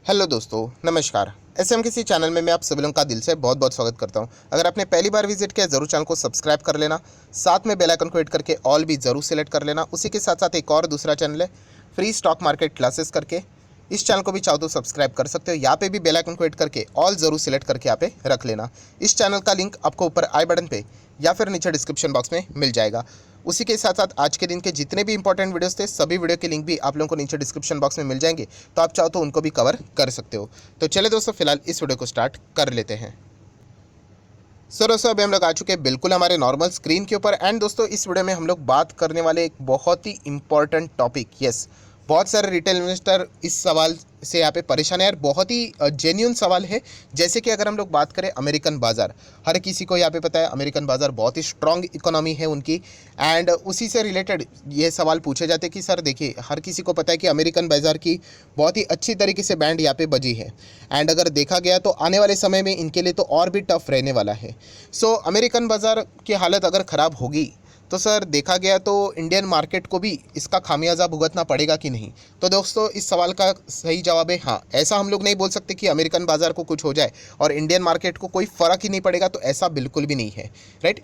Hello दोस्तों, नमस्कार। SM channel में मैं आप सभी लोगों का दिल से बहुत बहुत स्वागत करता हूं। अगर आपने पहली बार विजिट किया ज़रूर चैनल को सब्सक्राइब कर लेना, साथ में बेल आइकन को हिट करके ऑल भी ज़रूर सेलेक्ट कर लेना। उसी के साथ साथ एक और दूसरा चैनल है फ्री स्टॉक मार्केट क्लासेस करके, इस चैनल को भी चाहो तो सब्सक्राइब कर सकते हो। यहाँ पे भी बेल आइकन को हिट करके ऑल ज़रूर सेलेक्ट करके यहाँ पे रख लेना। इस चैनल का लिंक आपको ऊपर आई बटन पे या फिर नीचे डिस्क्रिप्शन बॉक्स में मिल जाएगा। उसी के साथ साथ आज के दिन के जितने भी इंपॉर्टेंट वीडियोस थे सभी वीडियो के लिंक भी आप लोगों को नीचे डिस्क्रिप्शन बॉक्स में मिल जाएंगे, तो आप चाहो तो उनको भी कवर कर सकते हो। तो चले दोस्तों, फिलहाल इस वीडियो को स्टार्ट कर लेते हैं। सो दोस्तों, अभी हम लोग आ चुके हैं बिल्कुल हमारे नॉर्मल स्क्रीन के ऊपर। एंड दोस्तों, इस वीडियो में हम लोग बात करने वाले एक बहुत ही इंपॉर्टेंट टॉपिक, यस, बहुत सारे रिटेल इन्वेस्टर इस सवाल से यहाँ पे परेशान है यार। बहुत ही जेन्युइन सवाल है। जैसे कि अगर हम लोग बात करें अमेरिकन बाज़ार, हर किसी को यहाँ पे पता है अमेरिकन बाज़ार बहुत ही स्ट्रांग इकोनॉमी है उनकी। एंड उसी से रिलेटेड ये सवाल पूछे जाते हैं कि सर देखिए, हर किसी को पता है कि अमेरिकन बाज़ार की बहुत ही अच्छी तरीके से बैंड यहाँ पे बजी है। एंड अगर देखा गया तो आने वाले समय में इनके लिए तो और भी टफ रहने वाला है। सो अमेरिकन बाज़ार की हालत अगर ख़राब होगी तो सर देखा गया तो इंडियन मार्केट को भी इसका खामियाजा भुगतना पड़ेगा कि नहीं। तो दोस्तों, इस सवाल का सही जवाब है हाँ। ऐसा हम लोग नहीं बोल सकते कि अमेरिकन बाज़ार को कुछ हो जाए और इंडियन मार्केट को कोई फ़र्क ही नहीं पड़ेगा, तो ऐसा बिल्कुल भी नहीं है, राइट।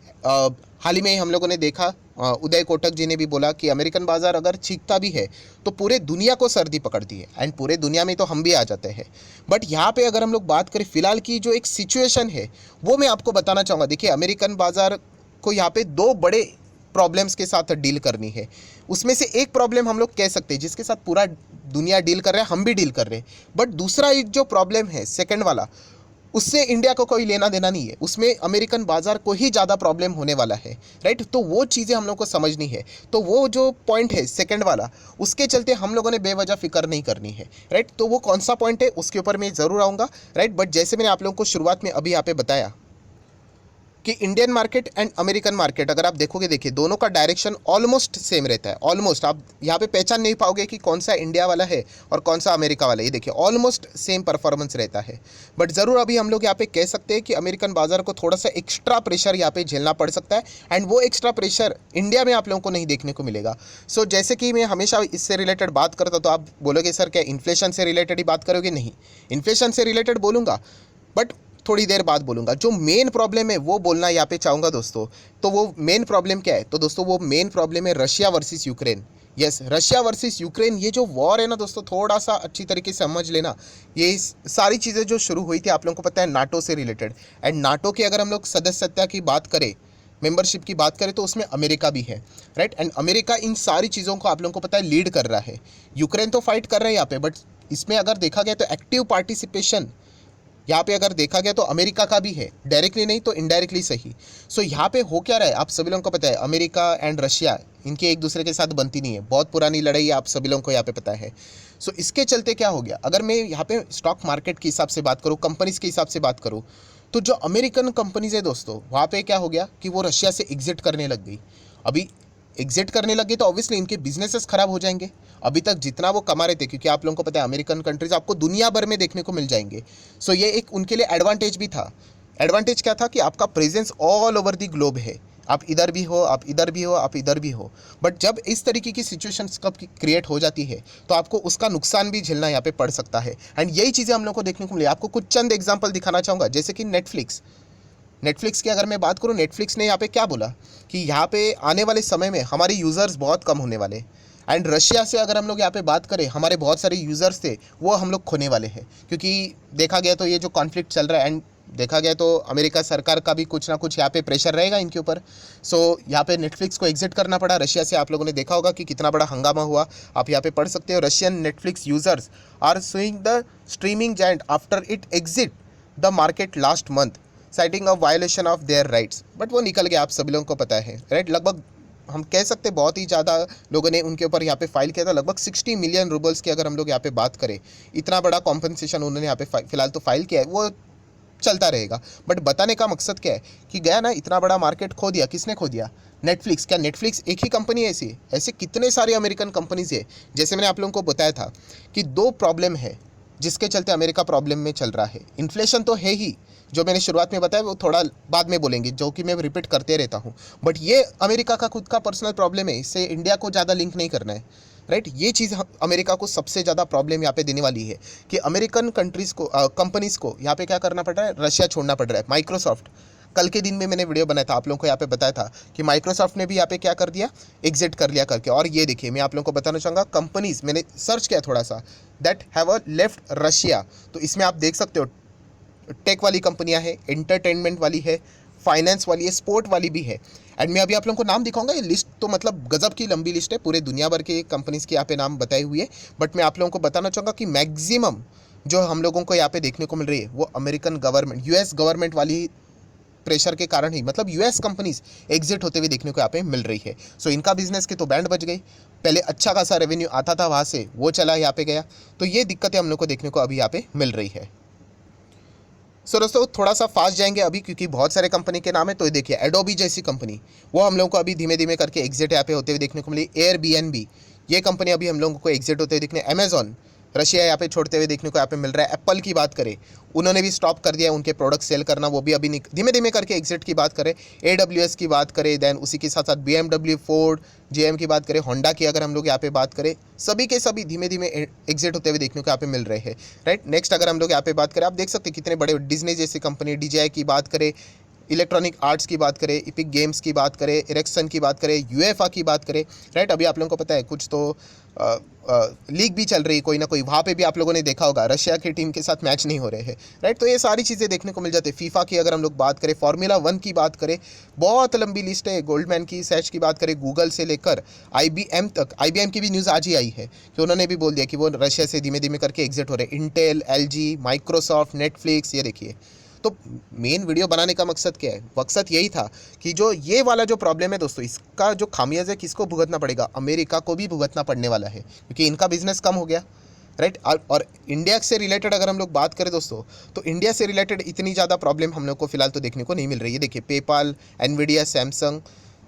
हाल ही में हम लोगों ने देखा, उदय कोटक जी ने भी बोला कि अमेरिकन बाज़ार अगर चीखता भी है तो पूरे दुनिया को सर्दी पकड़ती है। एंड पूरे दुनिया में तो हम भी आ जाते हैं। बट यहाँ पे अगर हम लोग बात करें फ़िलहाल की जो एक सिचुएशन है वो मैं आपको बताना चाहूँगा। देखिए, अमेरिकन बाज़ार को यहाँ पे दो बड़े प्रॉब्लम्स के साथ डील करनी है। उसमें से एक प्रॉब्लम हम लोग कह सकते हैं जिसके साथ पूरा दुनिया डील कर रहा है, हम भी डील कर रहे हैं। बट दूसरा एक जो प्रॉब्लम है सेकंड वाला, उससे इंडिया को कोई लेना देना नहीं है। उसमें अमेरिकन बाजार को ही ज़्यादा प्रॉब्लम होने वाला है, राइट। तो वो चीज़ें हम लोग को समझनी है। तो वो जो पॉइंट है सेकंड वाला, उसके चलते हम लोगों ने बेवजह फिक्र नहीं करनी है, राइट। तो वो कौन सा पॉइंट है उसके ऊपर मैं ज़रूर आऊँगा, राइट। बट जैसे मैंने आप लोगों को शुरुआत में अभी यहाँ पे बताया कि Indian market and American market अगर आप देखोगे, देखिए दोनों का डायरेक्शन ऑलमोस्ट सेम रहता है। ऑलमोस्ट आप यहाँ पे पहचान नहीं पाओगे कि कौन सा इंडिया वाला है और कौन सा अमेरिका वाला है। ये देखिए ऑलमोस्ट सेम परफॉर्मेंस रहता है। बट ज़रूर अभी हम लोग यहाँ पे कह सकते हैं कि अमेरिकन बाजार को थोड़ा सा एक्स्ट्रा प्रेशर यहाँ पे झेलना पड़ सकता है। एंड वो एक्स्ट्रा प्रेशर इंडिया में आप लोगों को नहीं देखने को मिलेगा। सो जैसे कि मैं हमेशा इससे रिलेटेड बात करता, तो आप बोलोगे सर क्या इन्फ्लेशन से रिलेटेड ही बात करोगे? नहीं, इन्फ्लेशन से रिलेटेड बोलूँगा बट थोड़ी देर बाद बोलूँगा। जो मेन प्रॉब्लम है वो बोलना यहाँ पे चाहूँगा दोस्तों। तो वो मेन प्रॉब्लम क्या है? तो दोस्तों, वो मेन प्रॉब्लम है Russia versus Ukraine. Yes, Russia versus Ukraine, ये जो वॉर है ना दोस्तों, थोड़ा सा अच्छी तरीके से समझ लेना। ये सारी चीज़ें जो शुरू हुई थी आप लोगों को पता है नाटो से रिलेटेड। एंड नाटो की अगर हम लोग सदस्यता की बात करें, मेंबरशिप की बात करें, तो उसमें अमेरिका भी है, राइट। एंड अमेरिका इन सारी चीज़ों को आप लोगों को पता है लीड कर रहा है। यूक्रेन तो फाइट कर रहे हैं यहाँ पे, बट इसमें अगर देखा गया तो एक्टिव पार्टिसिपेशन यहाँ पे अगर देखा गया तो अमेरिका का भी है, डायरेक्टली नहीं तो इनडायरेक्टली सही। सो यहाँ पे हो क्या रहा है आप सभी लोगों को पता है, अमेरिका एंड रशिया इनकी एक दूसरे के साथ बनती नहीं है, बहुत पुरानी लड़ाई है, आप सभी लोगों को यहाँ पे पता है। सो इसके चलते क्या हो गया, अगर मैं यहाँ पे स्टॉक मार्केट के हिसाब से बात करूँ, कंपनीज के हिसाब से बात करूँ, तो जो अमेरिकन कंपनीज है दोस्तों, वहाँ पे क्या हो गया कि वो रशिया से एग्जिट करने लग गई। अभी एग्जिट करने लगे तो ऑब्वियसली इनके बिजनेसेस खराब हो जाएंगे। अभी तक जितना वो कमा रहे थे, क्योंकि आप लोगों को पता है अमेरिकन कंट्रीज आपको दुनिया भर में देखने को मिल जाएंगे। सो ये एक उनके लिए एडवांटेज भी था। एडवांटेज क्या था कि आपका presence all over the globe है। आप इधर भी हो, आप इधर भी हो, आप इधर भी हो। बट जब इस तरीके की सिचुएशंस कब क्रिएट हो जाती है तो आपको उसका नुकसान भी झेलना यहाँ पे पड़ सकता है। एंड यही चीज़ें हम लोग को देखने को मिली। आपको कुछ चंद एग्जाम्पल दिखाना चाहूँगा, जैसे कि नेटफ्लिक्स की अगर मैं बात करूँ, नेटफ्लिक्स ने यहाँ पे क्या बोला कि यहाँ पे आने वाले समय में हमारे यूज़र्स बहुत कम होने वाले। एंड रशिया से अगर हम लोग यहाँ पे बात करें, हमारे बहुत सारे यूज़र्स थे वो हम लोग खोने वाले हैं, क्योंकि देखा गया तो ये जो कॉन्फ्लिक्ट चल रहा है, एंड देखा गया तो अमेरिका सरकार का भी कुछ ना कुछ यहाँ पे प्रेशर रहेगा इनके ऊपर। सो यहाँ पे नेटफ्लिक्स को एग्जिट करना पड़ा रशिया से। आप लोगों ने देखा होगा कि कितना बड़ा हंगामा हुआ, आप यहाँ पे पढ़ सकते हो। Russian Netflix users are suing the streaming giant after it exit the market last month, citing a violation of their rights. But वो निकल गया, आप सभी लोगों को पता है, राइट। लगभग हम कह सकते बहुत ही ज़्यादा लोगों ने उनके ऊपर यहाँ पे फाइल किया था, लगभग 60 मिलियन रूबल्स की अगर हम लोग यहाँ पे बात करें। इतना बड़ा कॉम्पनसेशन उन्होंने यहाँ पे फिलहाल तो फाइल किया है, वो चलता रहेगा। बट बताने का मकसद क्या है कि गया ना, इतना बड़ा मार्केट खो दिया। किसने खो दिया? नेटफ्लिक्स। क्या नेटफ्लिक्स एक ही कंपनी है? ऐसी ऐसे कितने सारे अमेरिकन कंपनीज है। जैसे मैंने आप लोगों को बताया था कि दो प्रॉब्लम है जिसके चलते अमेरिका प्रॉब्लम में चल रहा है। इन्फ्लेशन तो है ही, जो मैंने शुरुआत में बताया वो थोड़ा बाद में बोलेंगे, जो कि मैं रिपीट करते रहता हूँ। बट ये अमेरिका का खुद का पर्सनल प्रॉब्लम है, इससे इंडिया को ज़्यादा लिंक नहीं करना है, राइट। ये चीज़ अमेरिका को सबसे ज़्यादा प्रॉब्लम यहाँ पे देने वाली है कि अमेरिकन कंट्रीज़ को कंपनीज़ को यहाँ पे क्या करना पड़ रहा है, रशिया छोड़ना पड़ रहा है। माइक्रोसॉफ्ट, कल के दिन में मैंने वीडियो बनाया था, आप लोगों को यहाँ पे बताया था कि माइक्रोसॉफ्ट ने भी यहाँ पे क्या कर दिया, एग्जिट कर लिया करके। और ये देखिए मैं आप लोगों को बताना चाहूँगा कंपनीज़, मैंने सर्च किया थोड़ा सा, that have a left Russia. तो इसमें आप देख सकते हो टेक वाली कंपनियां हैं, एंटरटेनमेंट वाली है, फाइनेंस वाली है, स्पोर्ट वाली भी है। एंड मैं अभी आप लोगों को नाम दिखाऊंगा, ये लिस्ट तो मतलब गजब की लंबी लिस्ट है, पूरे दुनिया भर के कंपनीज के यहाँ पे नाम बताए हुए हैं। बट मैं आप लोगों को बताना चाहूँगा कि मैक्सिमम जो हम लोगों को यहाँ पे देखने को मिल रही है वो अमेरिकन गवर्नमेंट, यूएस गवर्नमेंट वाली प्रेशर के कारण ही, मतलब यूएस कंपनीज एग्जिट होते हुए देखने को यहाँ पे मिल रही है। सो इनका बिजनेस की तो बैंड बज गई, पहले अच्छा खासा रेवेन्यू आता था वहाँ से, वो चला यहाँ पे गया। तो ये दिक्कतें हम लोग को देखने को अभी यहाँ पे मिल रही है। सो दोस्तों थोड़ा सा फास्ट जाएंगे अभी क्योंकि बहुत सारे कंपनी के नाम है। तो ये देखिए एडोबी जैसी कंपनी, वो हम लोगों को अभी धीमे धीमे करके एग्जिट यहाँ पे होते हुए देखने को मिली। एयरबीएनबी, ये कंपनी अभी हम लोगों को एग्जिट होते हुए देखने। अमेजॉन रशिया यहाँ पे छोड़ते हुए देखने को यहाँ पे मिल रहा है। एप्पल की बात करें, उन्होंने भी स्टॉप कर दिया उनके प्रोडक्ट सेल करना, वो भी अभी धीमे धीमे करके एग्जिट की बात करें। AWS की बात करें, देन उसी के साथ साथ BMW, फोर्ड, GM की बात करें, होंडा की अगर हम लोग यहाँ पे बात करें, सभी के सभी धीमे धीमे एग्जिट होते हुए देखने को यहाँ पे मिल रहे हैं। राइट। नेक्स्ट अगर हम लोग यहाँ पे बात करें, आप देख सकते हैं कितने बड़े डिज्नी जैसी कंपनी, DJI की बात करें, इलेक्ट्रॉनिक आर्ट्स की बात करें, इपिक गेम्स की बात करें, इरेक्सन की बात करें, यूएफए की बात करें। राइट। अभी आप लोगों को पता है कुछ तो लीग भी चल रही है कोई ना कोई, वहाँ पे भी आप लोगों ने देखा होगा रशिया की टीम के साथ मैच नहीं हो रहे हैं। राइट। तो ये सारी चीज़ें देखने को मिल जाती है। फीफा की अगर हम लोग बात करें, फार्मूला 1 की बात करें, बहुत लंबी लिस्ट है। गोल्डमैन की सैच की बात करें, गूगल से लेकर IBM तक। IBM की भी न्यूज़ आज ही आई है कि उन्होंने भी बोल दिया कि वो रशिया से धीमे धीमे करके एग्जिट हो रहे हैं। इंटेल, LG, माइक्रोसॉफ्ट, नेटफ्लिक्स, ये देखिए। तो मेन वीडियो बनाने का मकसद क्या है, मकसद यही था कि जो ये वाला जो प्रॉब्लम है दोस्तों, इसका जो खामियाजा है किसको भुगतना पड़ेगा, अमेरिका को भी भुगतना पड़ने वाला है क्योंकि इनका बिजनेस कम हो गया। राइट। और इंडिया से रिलेटेड अगर हम लोग बात करें दोस्तों, तो इंडिया से रिलेटेड इतनी ज़्यादा प्रॉब्लम हम लोग को फिलहाल तो देखने को नहीं मिल रही है। देखिए पेपाल, एनवीडिया, सैमसंग,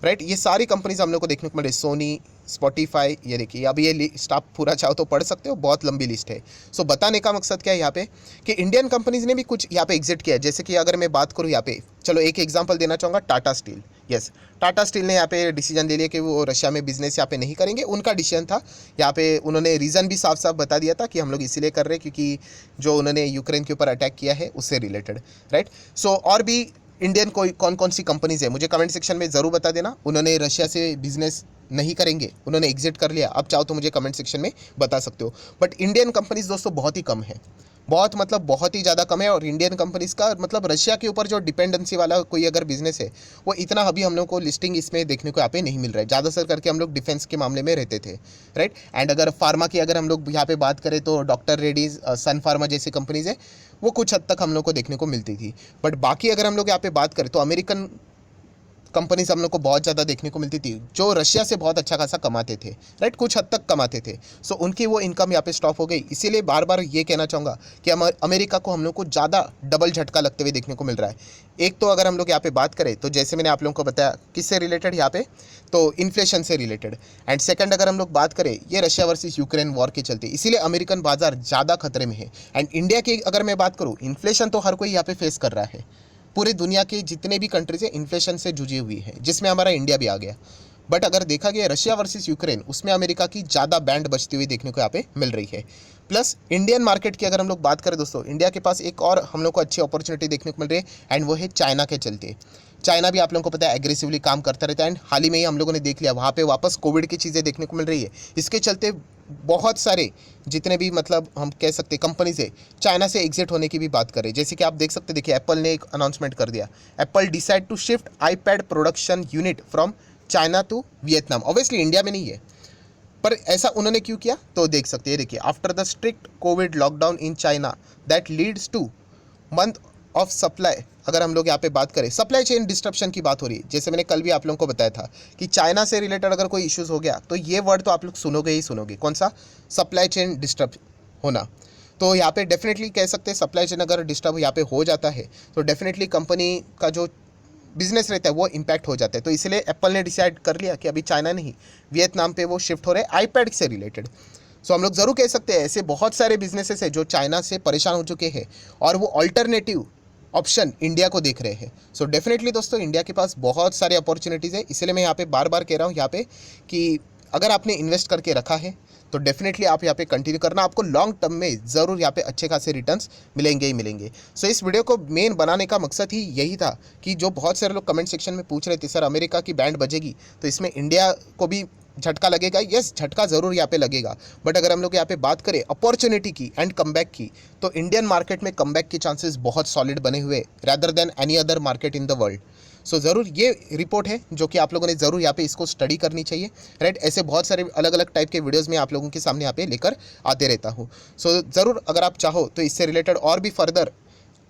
राइट, ये सारी कंपनीज हम लोग को देखने को मिले। सोनी, स्पॉटिफाई, ये देखिए। अब ये लिस्ट आप पूरा चाहो तो पढ़ सकते हो, बहुत लंबी लिस्ट है। सो बताने का मकसद क्या है यहाँ पे कि इंडियन कंपनीज ने भी कुछ यहाँ पे एग्जिट किया है। जैसे कि अगर मैं बात करूँ यहाँ पे, चलो एक एग्जांपल देना चाहूँगा, Tata steel. Yes, Tata steel ने यहाँ पे डिसीजन ले लिया कि वो रशिया में बिजनेस यहाँ पे नहीं करेंगे। उनका डिसीजन था, यहाँ पे उन्होंने रीज़न भी साफ साफ बता दिया था कि हम लोग इसीलिए कर रहे हैं क्योंकि जो उन्होंने यूक्रेन के ऊपर अटैक किया है उससे रिलेटेड। राइट। सो और भी इंडियन कोई कौन कौन सी कंपनीज है मुझे कमेंट सेक्शन में ज़रूर बता देना। उन्होंने रशिया से बिजनेस नहीं करेंगे, उन्होंने एग्जिट कर लिया, आप चाहो तो मुझे कमेंट सेक्शन में बता सकते हो। बट इंडियन कंपनीज दोस्तों बहुत ही कम है, बहुत मतलब बहुत ही ज़्यादा कम है। और इंडियन कंपनीज का मतलब रशिया के ऊपर जो डिपेंडेंसी वाला कोई अगर बिजनेस है वो इतना अभी हम लोग को लिस्टिंग इसमें देखने को यहाँ पे नहीं मिल रहा है। ज़्यादातर करके हम लोग डिफेंस के मामले में रहते थे। राइट। एंड अगर फार्मा की अगर हम लोग यहाँ पे बात करें तो डॉक्टर रेड्डीज, सन फार्मा जैसी कंपनीज है, वो कुछ हद तक हम लोग को देखने को मिलती थी। बट बाकी अगर हम लोग यहाँ पे बात करें तो अमेरिकन कंपनीज हम लोग को बहुत ज़्यादा देखने को मिलती थी जो रशिया से बहुत अच्छा खासा कमाते थे। राइट, कुछ हद तक कमाते थे। सो उनकी वो इनकम यहाँ पे स्टॉप हो गई। इसीलिए बार बार ये कहना चाहूँगा कि अमेरिका को हम लोग को ज़्यादा डबल झटका लगते हुए देखने को मिल रहा है। एक तो अगर हम लोग यहाँ पे बात करें तो जैसे मैंने आप लोगों को बताया किससे रिलेटेड यहाँ पे, तो इन्फ्लेशन से रिलेटेड। एंड सेकंड अगर हम लोग बात करें ये रशिया वर्सेस यूक्रेन वॉर के चलते, इसीलिए अमेरिकन बाजार ज़्यादा खतरे में है। एंड इंडिया की अगर मैं बात करूँ, इन्फ्लेशन तो हर कोई यहाँ पे फेस कर रहा है। पूरी दुनिया के जितने भी कंट्रीज है इन्फ्लेशन से जुझी हुई है, जिसमें हमारा इंडिया भी आ गया। बट अगर देखा गया रशिया वर्सेस यूक्रेन, उसमें अमेरिका की ज़्यादा बैंड बचती हुई देखने को यहाँ पे मिल रही है। प्लस इंडियन मार्केट की अगर हम लोग बात करें दोस्तों, इंडिया के पास एक और हम लोग को अच्छी अपॉर्चुनिटी देखने को मिल रही है, एंड वो है चाइना के चलते। चाइना भी आप लोगों को पता है एग्रेसिवली काम करता रहता है। एंड हाल ही में ही हम लोगों ने देख लिया वहाँ पे वापस कोविड की चीज़ें देखने को मिल रही है। इसके चलते बहुत सारे जितने भी मतलब हम कह सकते कंपनी से चाइना से एग्जिट होने की भी बात करें। जैसे कि आप देख सकते, देखिए एप्पल ने एक अनाउंसमेंट कर दिया, Apple decide to shift iPad production unit from China to Vietnam. Obviously India में नहीं है, पर ऐसा उन्होंने क्यों किया तो देख सकते हैं। देखिए, after the strict Covid lockdown in China that leads two month of supply. अगर हम लोग यहाँ पे बात करें सप्लाई चेन डिस्ट्रप्शन की बात हो रही है, जैसे मैंने कल भी आप लोगों को बताया था कि चाइना से रिलेटेड अगर कोई इश्यूज हो गया तो ये वर्ड तो आप लोग सुनोगे ही सुनोगे, कौन सा, सप्लाई चेन डिस्टर्ब होना। तो यहाँ पे डेफिनेटली कह सकते हैं सप्लाई चेन अगर डिस्टर्ब यहाँ पे हो जाता है तो डेफिनेटली कंपनी का जो बिजनेस रहता है वो इम्पैक्ट हो जाता है। तो इसलिए एप्पल ने डिसाइड कर लिया कि अभी चाइना नहीं वियतनाम पे वो शिफ्ट हो रहे हैं आईपैड से रिलेटेड। सो हम लोग ज़रूर कह सकते हैं ऐसे बहुत सारे बिजनेसेस है जो चाइना से परेशान हो चुके हैं और वो अल्टरनेटिव ऑप्शन इंडिया को देख रहे हैं। सो डेफिनेटली दोस्तों इंडिया के पास बहुत सारे अपॉर्चुनिटीज़ है। इसलिए मैं यहाँ पे बार बार कह रहा हूँ यहाँ पे कि अगर आपने इन्वेस्ट करके रखा है तो डेफिनेटली आप यहाँ पे कंटिन्यू करना, आपको लॉन्ग टर्म में ज़रूर यहाँ पे अच्छे खासे रिटर्न्स मिलेंगे ही मिलेंगे। सो इस वीडियो को मेन बनाने का मकसद ही यही था कि जो बहुत सारे लोग कमेंट सेक्शन में पूछ रहे थे सर अमेरिका की बैंड बजेगी तो इसमें इंडिया को भी झटका लगेगा। यस, झटका ज़रूर यहाँ पे लगेगा, बट अगर हम लोग यहाँ पे बात करें अपॉर्चुनिटी की एंड कमबैक की, तो इंडियन मार्केट में कमबैक के चांसेस बहुत सॉलिड बने हुए rather than any other market in the world. So ज़रूर ये रिपोर्ट है जो कि आप लोगों ने ज़रूर यहाँ पे इसको स्टडी करनी चाहिए, राइट। ऐसे बहुत सारे अलग अलग टाइप के वीडियोज़ में आप लोगों के सामने यहाँ पे लेकर आते रहता हूँ। सो ज़रूर अगर आप चाहो तो इससे रिलेटेड और भी फर्दर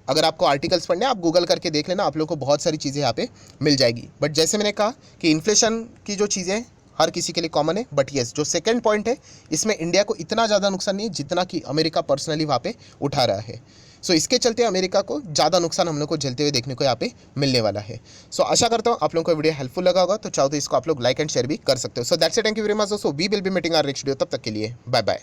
अगर आपको आर्टिकल्स पढ़ने आप गूगल करके देख लेना, आप लोगों को बहुत सारी चीज़ें यहाँ पे मिल जाएगी। बट जैसे मैंने कहा कि इन्फ्लेशन की जो चीज़ें हर किसी के लिए कॉमन है, बट येस जो सेकंड पॉइंट है इसमें इंडिया को इतना ज़्यादा नुकसान नहीं है जितना कि अमेरिका पर्सनली वहाँ पे उठा रहा है। सो इसके चलते अमेरिका को ज़्यादा नुकसान हम लोग को झेलते हुए देखने को यहाँ पे मिलने वाला है। सो आशा करता हूँ आप लोगों को वीडियो हेल्पफुल लगा होगा, तो चाहो तो इसको आप लोग लाइक एंड शेयर भी कर सकते हो। So that's it, thank you very much. So we will be meeting our next video, तब तक के लिए बाय बाय।